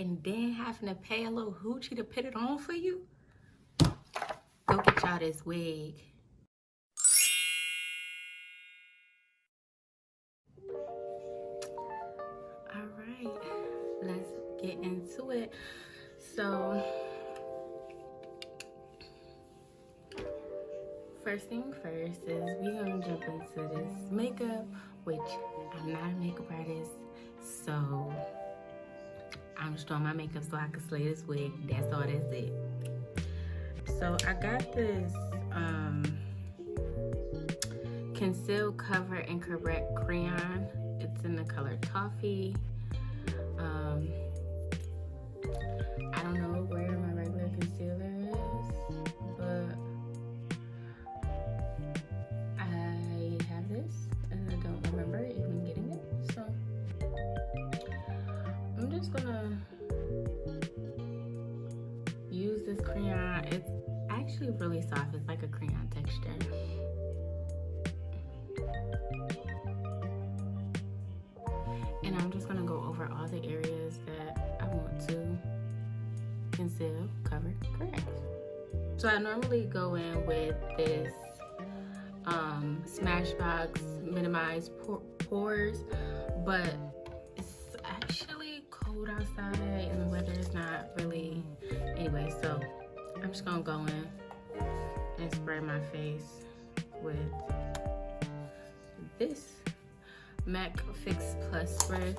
and then having to pay a little hoochie to put it on for you? Go get y'all this wig. All right, let's get into it. So, first thing first is we gonna jump into this makeup, which I'm not a makeup artist, so I'm just doing my makeup so I can slay this wig. That's all, that's it. So I got this Conceal, Cover, and Correct crayon. It's in the color Toffee. I don't know where my regular concealer is, but I have this and I don't remember even getting it. So I'm just gonna use this crayon. It's actually really soft. It's like a crayon texture. And I'm just gonna go over all the areas that I want to conceal, cover, correct. So I normally go in with this Smashbox Minimize Pores, but it's actually cold outside and the weather is not really, anyway, so I'm just gonna go in and spray my face with this MAC Fix Plus spray.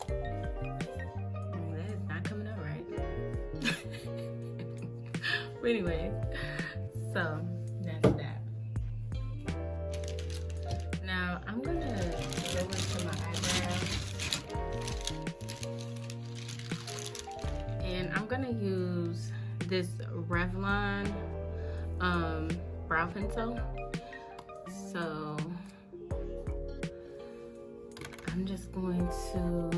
That is not coming out right. But anyway, so that's that. Now I'm gonna go into my eyebrows, and I'm gonna use this Revlon brow pencil. So I'm just going to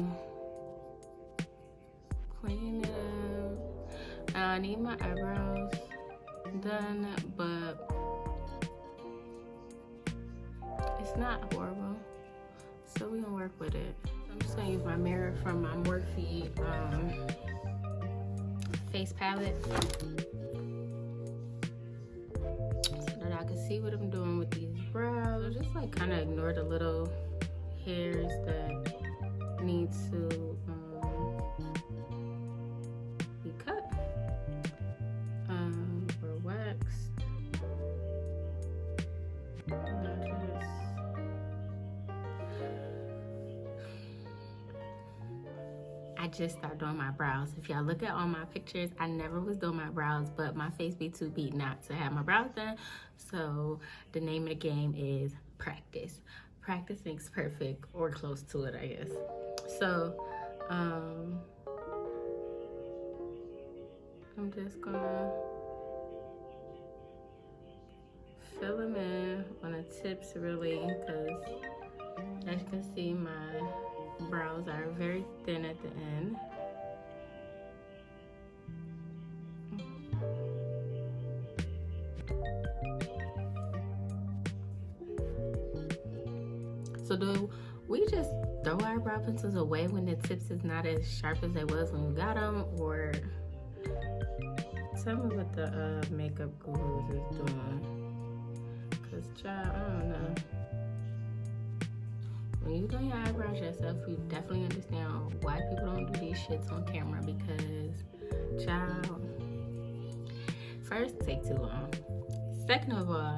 clean it up. I need my eyebrows done, but it's not horrible, so we're gonna work with it. I'm just gonna use my mirror from my Morphe face palette so that I can see what I'm doing with these brows. Just like kind of ignore the little hairs that need to be cut or waxed. I just started doing my brows. If y'all look at all my pictures, I never was doing my brows, but my face be too beat not to have my brows done. So the name of the game is practice. Practice makes perfect, or close to it, I guess. So I'm just gonna fill them in on the tips really, because as you can see, my brows are very thin at the end. So do we just throw our brow pencils away when the tips is not as sharp as they was when you got them, or tell me what the makeup gurus is doing? Cause child, I don't know. When you do your eyebrows yourself, you definitely understand why people don't do these shits on camera, because child, first, take too long. Second of all,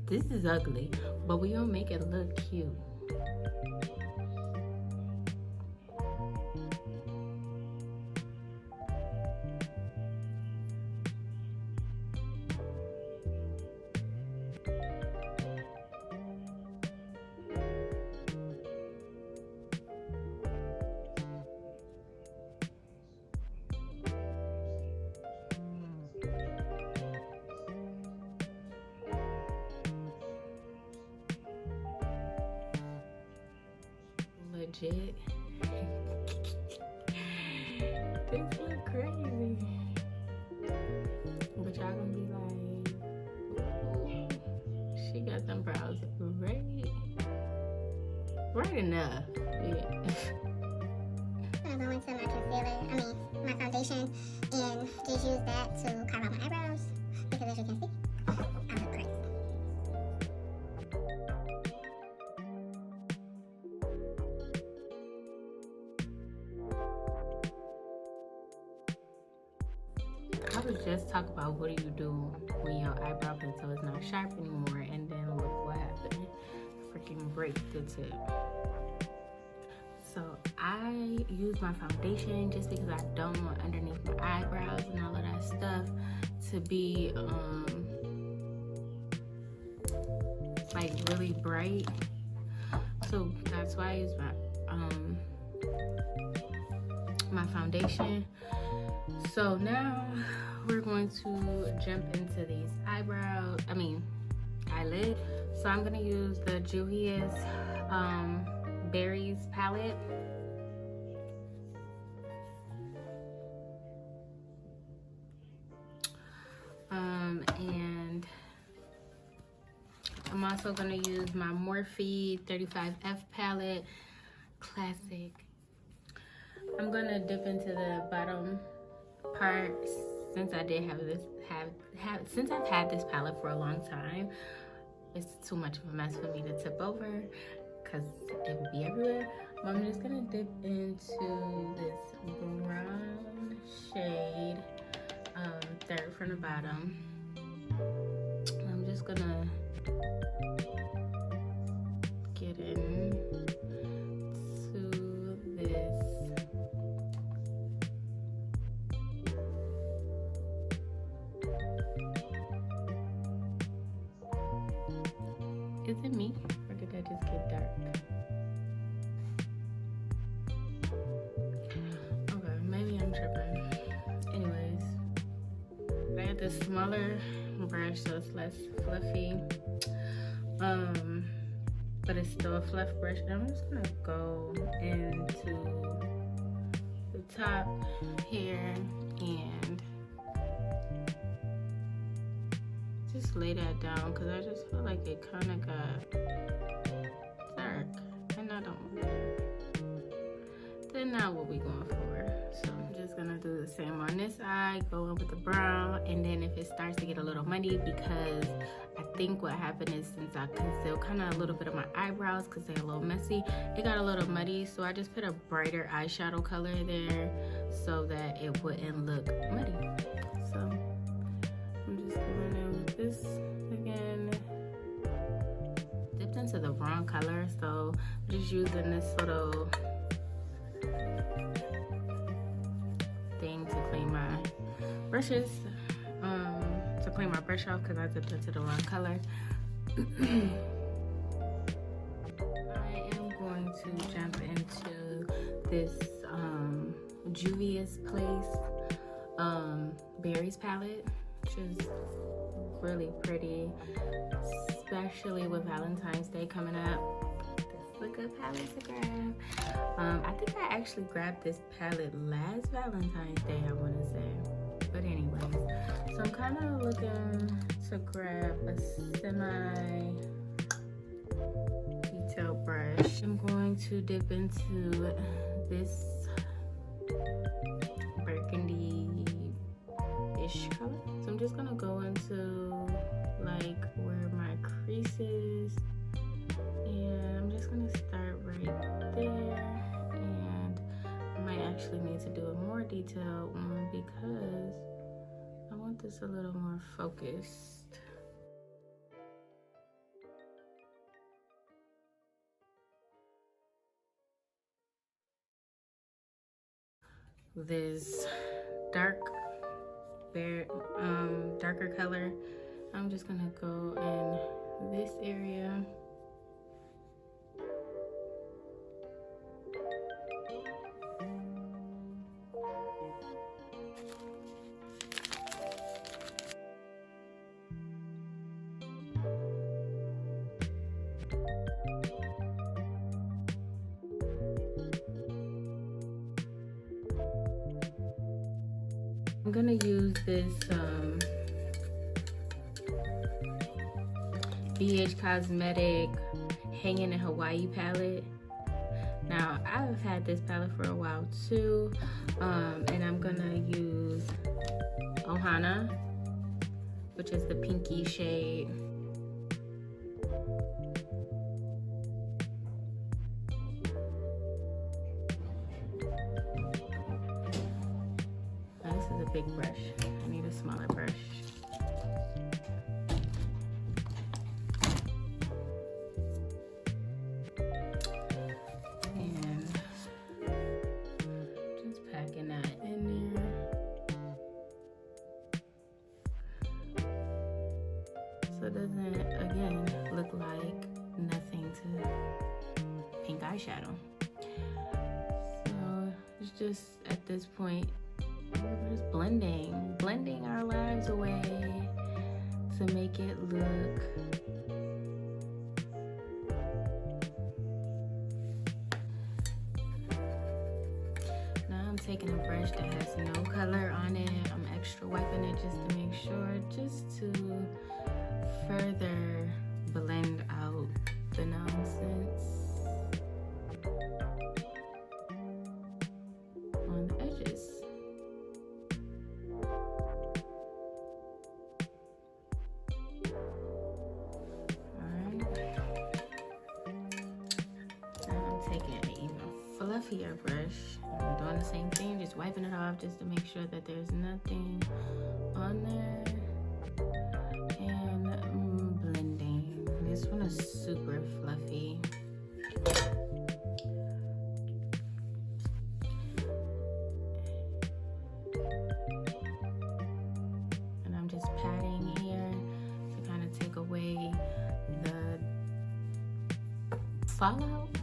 this is ugly, but we gonna make it look cute. Legit. This look crazy. But y'all gonna be like, ooh, she got them brows right enough. Yeah. gonna go into my concealer, my foundation, and just use that to carve out my eyebrows, because as you can see, I look crazy. I was just talking about what do you do when your eyebrow pencil is not sharp anymore, and then look what happened. Freaking break the tip. So I use my foundation just because I don't want underneath my eyebrows and all of that stuff to be like really bright. So that's why I use my foundation. So now we're going to jump into these eyelid. So I'm gonna use the Juvia's Berries palette. And I'm also gonna use my Morphe 35F palette, classic. I'm gonna dip into the bottom part since I did since I've had this palette for a long time. It's too much of a mess for me to tip over because it would be everywhere. But I'm just gonna dip into this brown shade, third from the bottom. I'm just gonna get into this. Is it me, or did I just get dark? Okay, maybe I'm tripping. Anyways, I got this smaller brush, so it's less fluffy. But it's still a fluff brush. And I'm just gonna go into the top here and just lay that down because I just feel like it kind of got dark and I don't want that. That's not what we're going for. So I'm just gonna do the same on this eye, go in with the brown, and then if it starts to get a little muddy, because I think what happened is since I concealed kind of a little bit of my eyebrows because they're a little messy, it got a little muddy, so I just put a brighter eyeshadow color there so that it wouldn't look muddy. So I'm just going in with this again. Dipped into the wrong color, so I'm just using this little thing to clean my brushes, to clean my brush off because I dipped into the wrong color. I am going to jump into this Juvia's Place Berries palette, which is really pretty, especially with Valentine's Day coming up. This is a good palette to grab. I think I actually grabbed this palette last Valentine's Day, I want to say. But anyways, so I'm kind of looking to grab a semi detailed brush. I'm going to dip into this burgundy-ish color. So I'm just gonna go into like where my crease is, and I'm just gonna start right there. And I might actually need to do a more detailed one because I want this a little more focused. This darker color, I'm just gonna go in this area. I'm gonna use this BH Cosmetic Hanging in Hawaii palette. Now, I've had this palette for a while too, and I'm gonna use Ohana, which is the pinky shade. Now, this is a big brush. I need a smaller brush. And just packing that in there. So it doesn't, again, look like nothing to pink eyeshadow. So it's just, at this point, we're just blending our lives away to make it look now. I'm taking a brush that has no color on it. I'm extra wiping it just to make sure, just to further blend out the nonsense on the edges. Fluffier brush. I'm doing the same thing, just wiping it off just to make sure that there's nothing on there, and blending. This one is super fluffy. And I'm just patting here to kind of take away the fallout.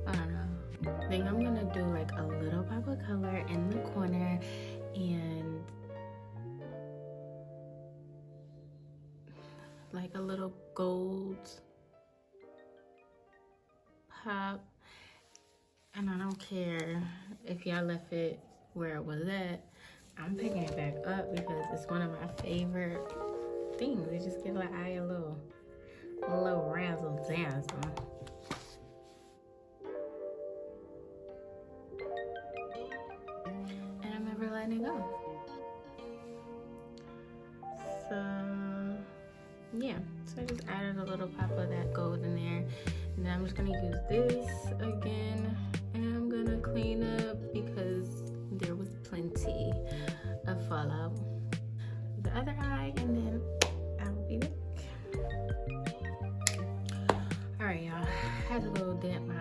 I don't know. I think I'm gonna do like a little pop of color in the corner and like a little gold pop. And I don't care if y'all left it where it was at. I'm picking it back up because it's one of my favorite things. It just gives my eye a little razzle dazzle. Letting it go. So yeah, so I just added a little pop of that gold in there, and then I'm just gonna use this again, and I'm gonna clean up because there was plenty of fallout. The other eye, and then I'll be back. All right, y'all, I had to go dip my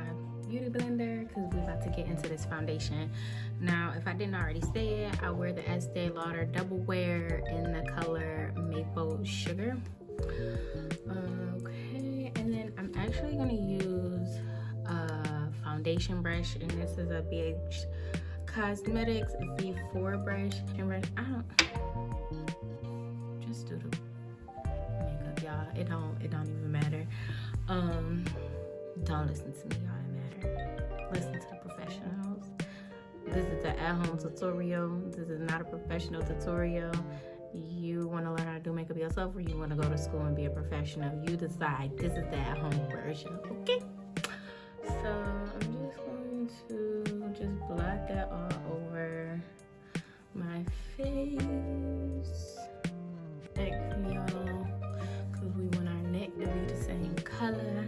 beauty blender because we're about to get into this foundation. Now, if I didn't already say it, I wear the Estee Lauder Double Wear in the color Maple Sugar. Okay, and then I'm actually gonna use a foundation brush, and this is a BH Cosmetics V4 brush. And I don't just do the makeup, y'all. It don't even matter. Don't listen to me, y'all. Listen to the professionals. This is an at-home tutorial. This is not a professional tutorial. You want to learn how to do makeup yourself, or you want to go to school and be a professional? You decide. This is the at-home version, okay? So I'm just going to just blot that all over my face. Neck for y'all, because we want our neck to be the same color.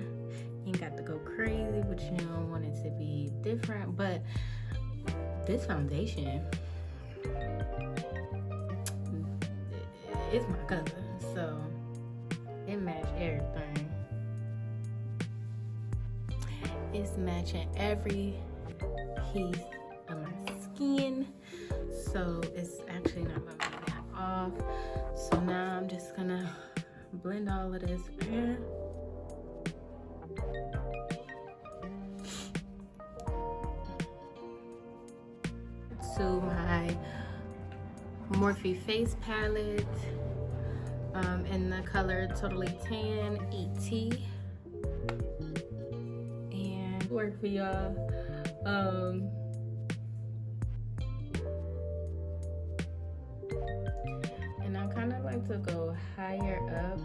Ain't got to go crazy, but you don't want it to be different. But this foundation is my color, so it matches everything. It's matching every piece of my skin, so it's actually not gonna be that off. So now I'm just gonna blend all of this in. To my Morphe face palette in the color Totally Tan 8T, and work for y'all. And I kind of like to go higher up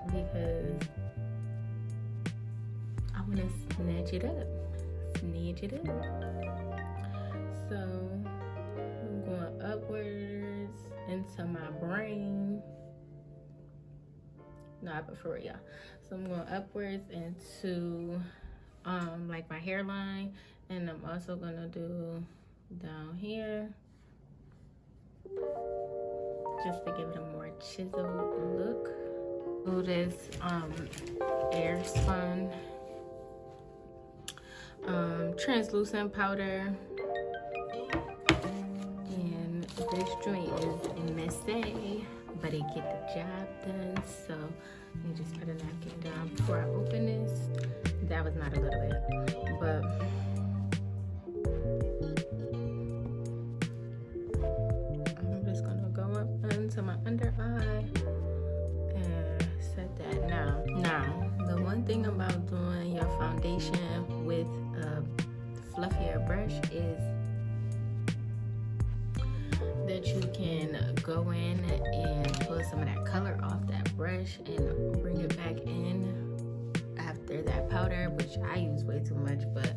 because I want to snatch it up. Snatch it up. So I'm going upwards into my brain. No, but for real. So I'm going upwards into like my hairline, and I'm also gonna do down here just to give it a more chiseled look. Do this air spun translucent powder, and this joint is messy, but it get the job done. So you just put a napkin down before I open this. That was not a little bit, but I'm just gonna go up into my under eye and set that. Now the one thing about doing your foundation with a fluffier brush is that you can go in and pull some of that color off that brush and bring it back in after that powder, which I use way too much, but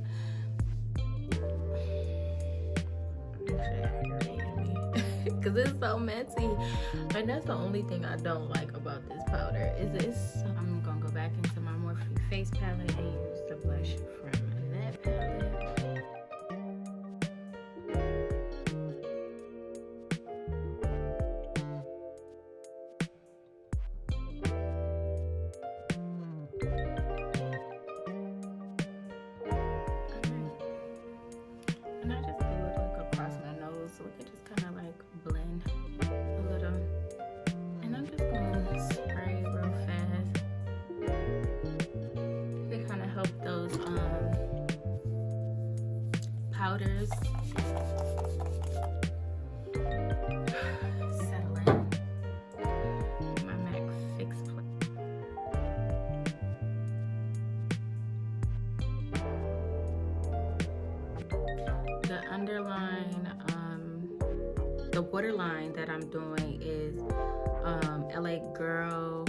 because it's so messy. And that's the only thing I don't like about this powder is this. I'm gonna go back into my Morphe face palette and use the blush from that palette. Powders settle in my MAC fix plate. The underline, the waterline that I'm doing is LA Girl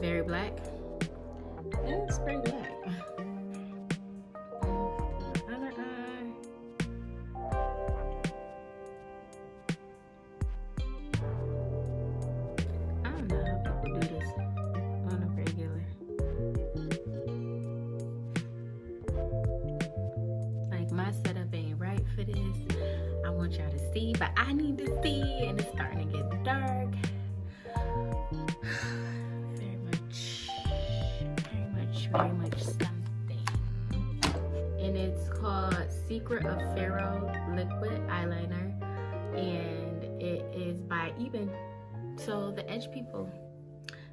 Very Black. And it's pretty black. But I need to see, and it's starting to get dark. Very much something. And it's called Secret of Pharaoh Liquid Eyeliner, and it is by Eben. So the Edge people.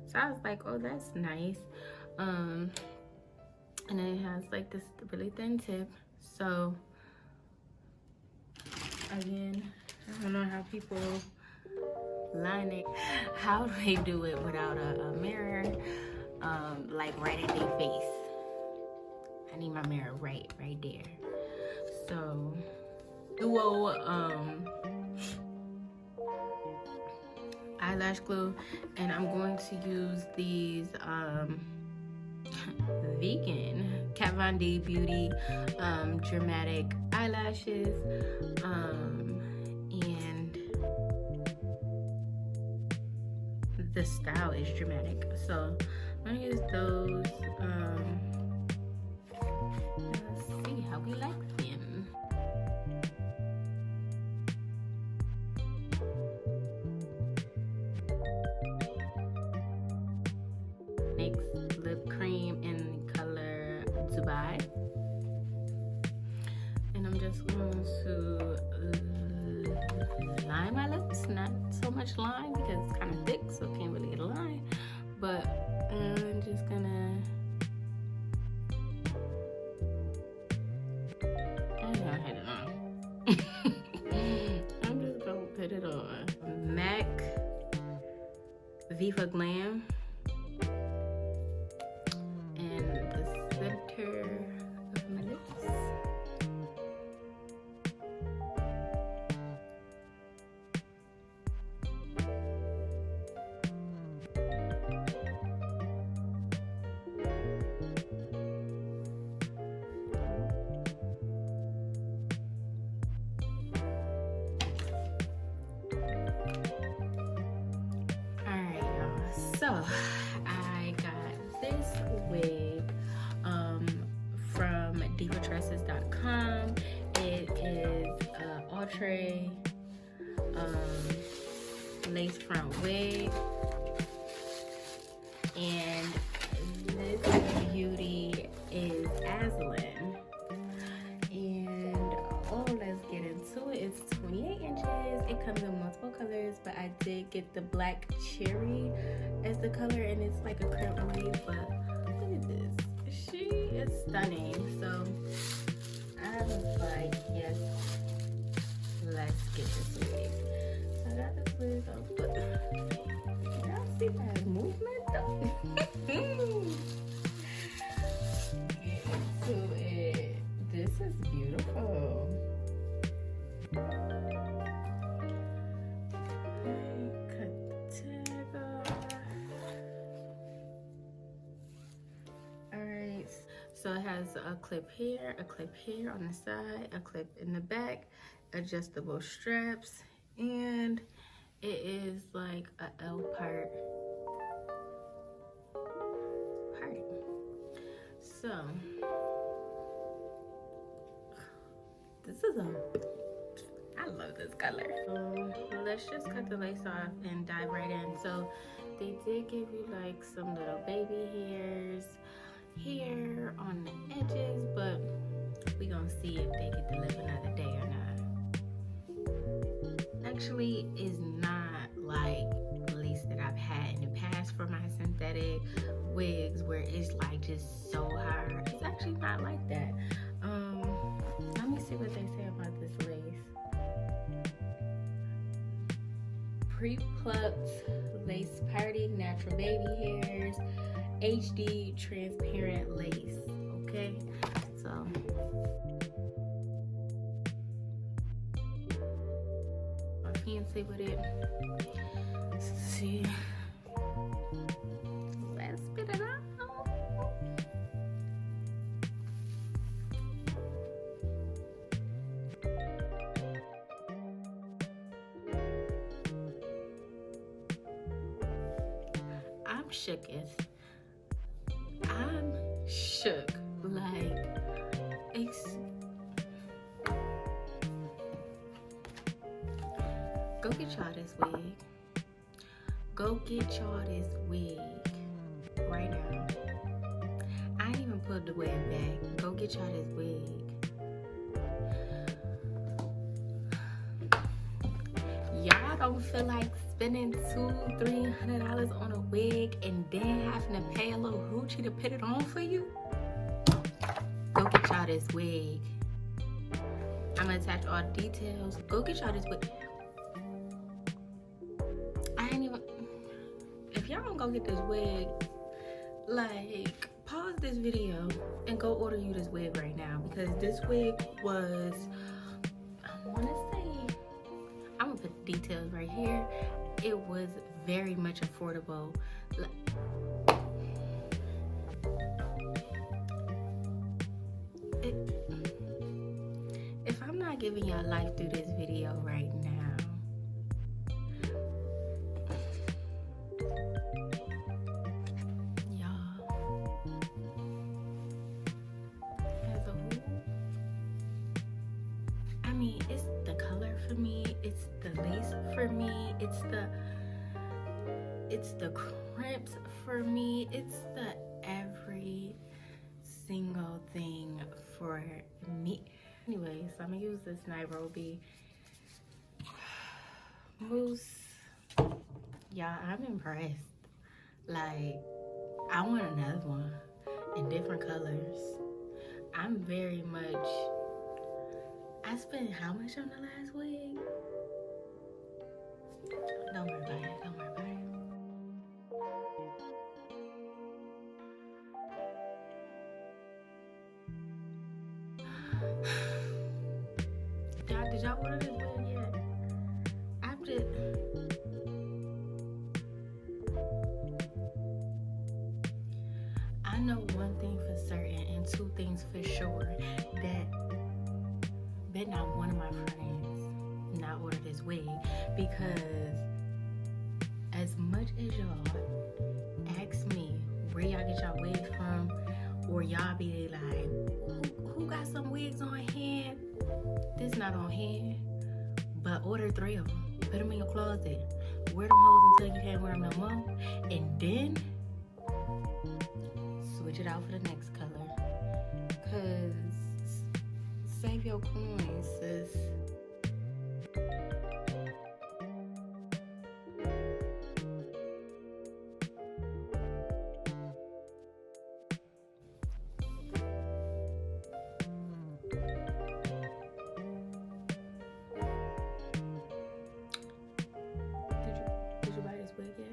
So I was like, oh, that's nice. And then it has like this really thin tip. So again, I don't know how people line it. How do they do it without a mirror, like right at their face? I need my mirror right there. So, duo eyelash glue, and I'm going to use these vegan Kat Von D Beauty dramatic eyelashes, and the style is dramatic, so I'm gonna use those. Let's see how we like them. Next, lip cream in color Dubai, and I'm just going to line my lips. Not so much line because it's kind of thick, so can't really get a line, but I'm just gonna hit it on. I'm just gonna put it on. MAC Viva Glam, and the center of my lips. So I got this wig from Divatresses.com. It is Outre lace front wig, and this beauty is Azalyn. And let's get into it. It's 28 inches. It comes in multiple colors, but I did get the black cherry as the color, and it's like a crump wave. But look at this, she is stunning. So I was like, yes, let's get this wig. So I got this wig on, but y'all see that movement though? So this is beautiful. Alright, so it has a clip here on the side, a clip in the back, adjustable straps, and it is like a L part. So this is I love this color. Let's just cut the lace off and dive right in. So they did give you like some little baby hairs here on the edges, but we gonna see if they get to live another day or not. Actually, is not like lace that I've had in the past for my synthetic wigs where it's like just so hard. It's actually not like that. Let me see what they say about this lace. Pre-plucked lace party, natural baby hairs, HD transparent lace. Okay, so fancy with it. Let's see. Let's spit it out. I'm shooketh. I'm shook. Like, go get y'all this wig. Go get y'all this wig right now. I ain't even put the wig back. Go get y'all this wig. Y'all don't feel like spending $200-300 on a wig and then having to pay a little hoochie to put it on for you? Go get y'all this wig. I'm gonna attach all the details. Go get y'all this wig. If y'all don't go get this wig, like, pause this video and go order you this wig right now, because this wig was, I want to say, I'm gonna put the details right here. It was very much affordable. If I'm not giving y'all life through this video right now, it's the color for me, it's the lace for me, it's the crimps for me, it's the every single thing for me. Anyways, I'm gonna use this Nairobi mousse. Y'all, I'm impressed. Like, I want another one in different colors. I'm very much, I spent how much on the last wig? Don't worry about it, don't worry about it. Did y'all order this wig yet? I'm just, I know one thing for certain and two things for sure, that bet not one of my friends not order this wig, because as much as y'all ask me where y'all get y'all wigs from, or y'all be like, who got some wigs on hand? This not on hand, but order 3 of them. Put them in your closet. Wear them hoes until you can't wear them no more. And then switch it out for the next color. Cause save your coins, sis. Did you buy this wig yet?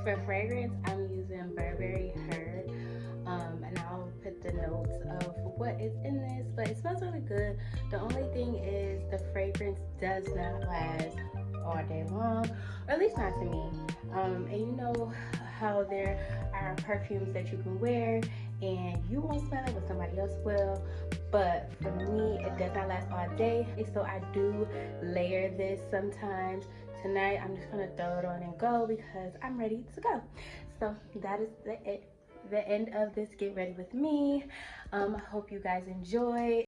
For fragrance, I'm using Burberry Her, and I'll put the notes of what is in this, but it smells really good. The only thing is the fragrance does not last all day long, or at least not to me. And you know how there are perfumes that you can wear and you won't smell it, but somebody else will. But for me, it does not last all day, so I do layer this sometimes. Tonight, I'm just gonna throw it on and go because I'm ready to go. So that is the end of this Get Ready With Me. I hope you guys enjoyed.